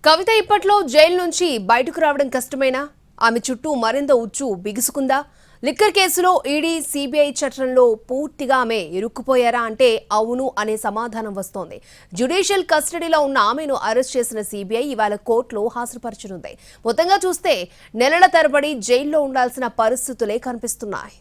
కవిత ఇప్పట్లో జైలు నుంచి బయటకు రావడం కష్టమేనా? ఆమె చుట్టూ మరింత ఉచ్చు బిగుసుకుందా? లిక్కర్ కేసులో ఈడీ సిబిఐ చట్టంలో పూర్తిగా ఆమె ఇరుక్కుపోయారా అంటే అవును అనే సమాధానం వస్తోంది. జ్యుడిషియల్ కస్టడీలో ఉన్న ఆమెను అరెస్ట్ చేసిన సిబిఐ ఇవాళ కోర్టులో హాజరుపరచనుంది. మొత్తంగా చూస్తే నెలల తరబడి జైల్లో ఉండాల్సిన పరిస్థితులే కనిపిస్తున్నాయి.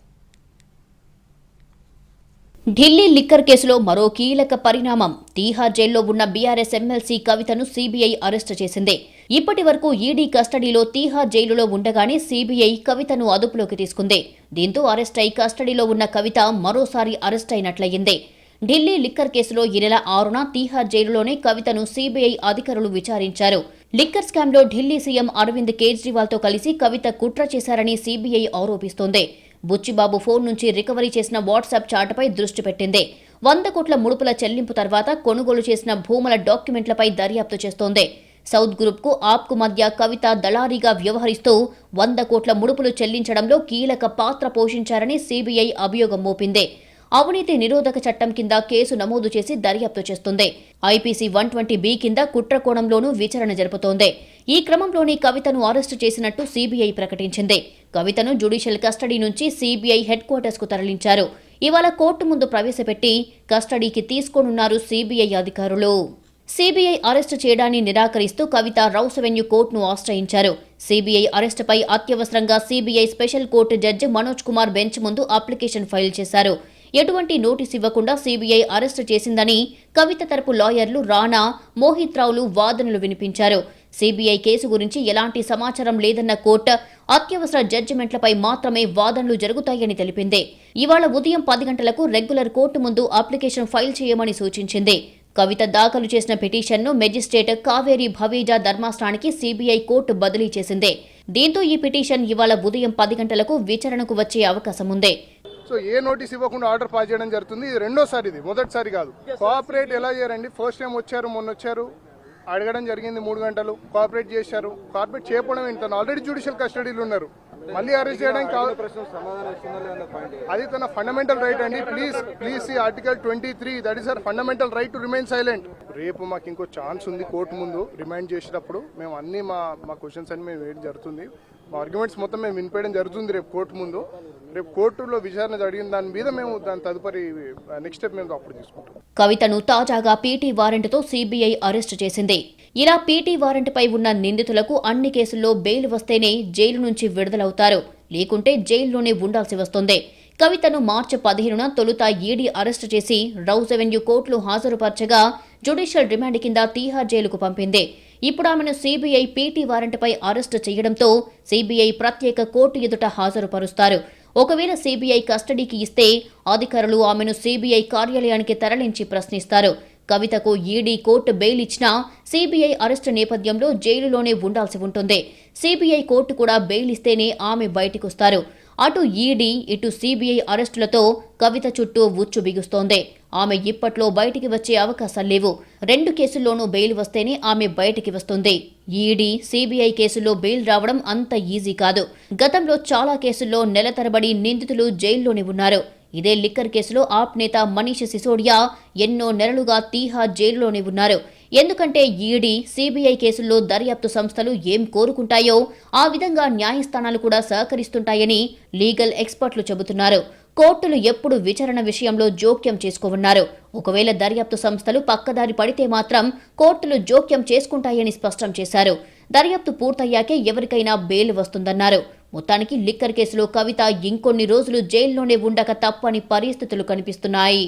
ఢిల్లీ లిక్కర్ కేసులో మరో కీలక పరిణామం. తీహార్ జైల్లో ఉన్న బీఆర్ఎస్ ఎమ్మెల్సీ కవితను సీబీఐ అరెస్టు చేసింది. ఇప్పటి వరకు ఈడీ కస్టడీలో తీహార్ జైలులో ఉండగానే సీబీఐ కవితను అదుపులోకి తీసుకుంది. దీంతో అరెస్ట్ అయి కస్టడీలో ఉన్న కవిత మరోసారి అరెస్ట్ అయినట్లయింది. ఢిల్లీ లిక్కర్ కేసులో ఈ నెల 6న తీహార్ జైలులోనే కవితను సీబీఐ అధికారులు విచారించారు. లిక్కర్ స్కామ్లో ఢిల్లీ సీఎం అరవింద్ కేజ్రీవాల్తో కలిసి కవిత కుట్ర చేశారని సీబీఐ ఆరోపిస్తోంది. బుచ్చిబాబు ఫోన్ నుంచి రికవరీ చేసిన వాట్సాప్ చాటుపై దృష్టి పెట్టింది. 100 కోట్ల ముడుపుల చెల్లింపు తర్వాత కొనుగోలు చేసిన భూముల డాక్యుమెంట్లపై దర్యాప్తు చేస్తోంది. సౌత్ గ్రూప్కు ఆప్కు మధ్య కవిత దళారీగా వ్యవహరిస్తూ 100 కోట్ల ముడుపులు చెల్లించడంలో కీలక పాత్ర పోషించారని సీబీఐ అభియోగం మోపింది. అవినీతి నిరోధక చట్టం కింద కేసు నమోదు చేసి దర్యాప్తు చేస్తుంది. ఐపీసీ 120B కింద కుట్ర కోణంలోనూ విచారణ జరుపుతోంది. ఈ క్రమంలోనే కవితను అరెస్టు చేసినట్టు సీబీఐ ప్రకటించింది. కవితను జ్యుడిషియల్ కస్టడీ నుంచి సీబీఐ హెడ్ క్వార్టర్స్ కు తరలించారు. ఇవాళ కోర్టు ముందు ప్రవేశపెట్టి కస్టడీకి తీసుకోనున్నారు సీబీఐ అధికారులు. సీబీఐ అరెస్టు చేయడాన్ని నిరాకరిస్తూ కవిత రౌస్ అవెన్యూ కోర్టును ఆశ్రయించారు. సీబీఐ అరెస్టుపై అత్యవసరంగా CBI special court judge Manoj Kumar bench ముందు అప్లికేషన్ ఫైల్ చేశారు. ఎటువంటి నోటీస్ ఇవ్వకుండా సీబీఐ అరెస్టు చేసిందని కవిత తరపు లాయర్లు రాణా, మోహిత్ రావులు వాదనలు వినిపించారు. సీబీఐ కేసు గురించి ఎలాంటి సమాచారం లేదన్న కోర్టు అత్యవసర జడ్జిమెంట్లపై మాత్రమే వాదనలు జరుగుతాయని తెలిపింది. ఇవాళ ఉదయం 10 గంటలకు రెగ్యులర్ కోర్టు ముందు అప్లికేషన్ ఫైల్ చేయమని సూచించింది. కవిత దాఖలు చేసిన పిటిషన్ను magistrate Kaveri Baweja ధర్మాసనానికి CBI court బదిలీ చేసింది. దీంతో ఈ పిటిషన్ ఇవాళ ఉదయం 10 గంటలకు విచారణకు వచ్చే అవకాశం ఉంది. సో ఏ నోటీస్ ఇవ్వకుండా ఆర్డర్ పాస్ చేయడం జరుగుతుంది. ఇది రెండోసారి, ఇది మొదటిసారి కాదు. కోఆపరేట్ ఎలా చేయరండి? ఫస్ట్ టైం వచ్చారు, మొన్న వచ్చారు, అడగడం జరిగింది 3 గంటలు, కోఆపరేట్ చేశారు. కోఆపరేట్ చేయకపోవడం ఏంటన్నా? ఆల్రెడీ జ్యుడిషియల్ కస్టడీలో ఉన్నారు, మళ్ళీ అరెస్ట్ చేయడానికి అది తన ఫండమెంటల్ రైట్ అండి. Please see article 23, that is our fundamental right to remain silent. రేపు మాకు ఇంకో ఛాన్స్ ఉంది కోర్టు ముందు రిమైండ్ చేసేటప్పుడు. మేము అన్ని మా క్వశ్చన్స్ అన్ని మేము వేయడం జరుగుతుంది. మా ఆర్గ్యుమెంట్స్ మొత్తం మేము వినిపించడం జరుగుతుంది రేపు కోర్టు ముందు. రేపు కోర్టులో విచారణ జరిగిన దాని మీద మేము దాని తదుపరి నెక్స్ట్ స్టెప్ మేము అప్పుడు తీసుకుంటాం. కవితను తాజాగా పీటీ వారెంట్తో సీబీఐ అరెస్టు చేసింది. ఇలా పీటీ వారెంట్పై ఉన్న నిందితులకు అన్ని కేసుల్లో బెయిల్ వస్తేనే జైలు నుంచి విడుదలవుతారు, లేకుంటే జైల్లోనే ఉండాల్సి వస్తుంది. కవితను మార్చి 15న తొలుత ఈడీ అరెస్టు చేసి రౌస్ అవెన్యూ కోర్టులో హాజరుపరచగా జ్యుడిషియల్ రిమాండ్ కింద తీహార్ జైలుకు పంపింది. ఇప్పుడు ఆమెను సీబీఐ పీటీ వారెంట్పై అరెస్టు చేయడంతో సీబీఐ ప్రత్యేక కోర్టు ఎదుట హాజరుపరుస్తారు. ఒకవేళ సీబీఐ కస్టడీకి ఇస్తే అధికారులు ఆమెను సీబీఐ కార్యాలయానికి తరలించి ప్రశ్నిస్తారు. కవితకు ఈడీ కోర్టు బెయిల్ ఇచ్చినా సీబీఐ అరెస్టు నేపథ్యంలో జైలులోనే ఉండాల్సి ఉంటుంది. సీబీఐ కోర్టు కూడా బెయిల్ ఇస్తేనే ఆమె బయటికొస్తారు. అటు ఈడీ, ఇటు సీబీఐ అరెస్టులతో కవిత చుట్టూ ఉచ్చు బిగుస్తోంది. ఆమె ఇప్పట్లో బయటికి వచ్చే అవకాశాలు లేవు. 2 కేసుల్లోనూ బెయిల్ వస్తేనే ఆమె బయటికి వస్తుంది. ఈడీ, సీబీఐ కేసుల్లో బెయిల్ రావడం అంత ఈజీ కాదు. గతంలో చాలా కేసుల్లో నెల తరబడి నిందితులు జైల్లోనే ఉన్నారు. ఇదే లిక్కర్ కేసులో ఆప్ నేత మనీష్ సిసోడియా ఎన్నో నెలలుగా తీహార్ జైలులోనే ఉన్నారు. ఎందుకంటే ఈడీ, సీబీఐ కేసుల్లో దర్యాప్తు సంస్థలు ఏం కోరుకుంటాయో ఆ విధంగా న్యాయస్థానాలు కూడా సహకరిస్తుంటాయని లీగల్ ఎక్స్పర్ట్లు చెబుతున్నారు. కోర్టులు ఎప్పుడు విచారణ విషయంలో జోక్యం చేసుకోనున్నారు. ఒకవేళ దర్యాప్తు సంస్థలు పక్కదారి పడితే మాత్రం కోర్టులు జోక్యం చేసుకుంటాయని స్పష్టం చేశారు. దర్యాప్తు పూర్తయ్యాకే ఎవరికైనా బెయిల్ వస్తుందన్నారు. మొత్తానికి లిక్కర్ కేసులో కవిత ఇంకొన్ని రోజులు జైల్లోనే ఉండక తప్పని పరిస్థితులు కనిపిస్తున్నాయి.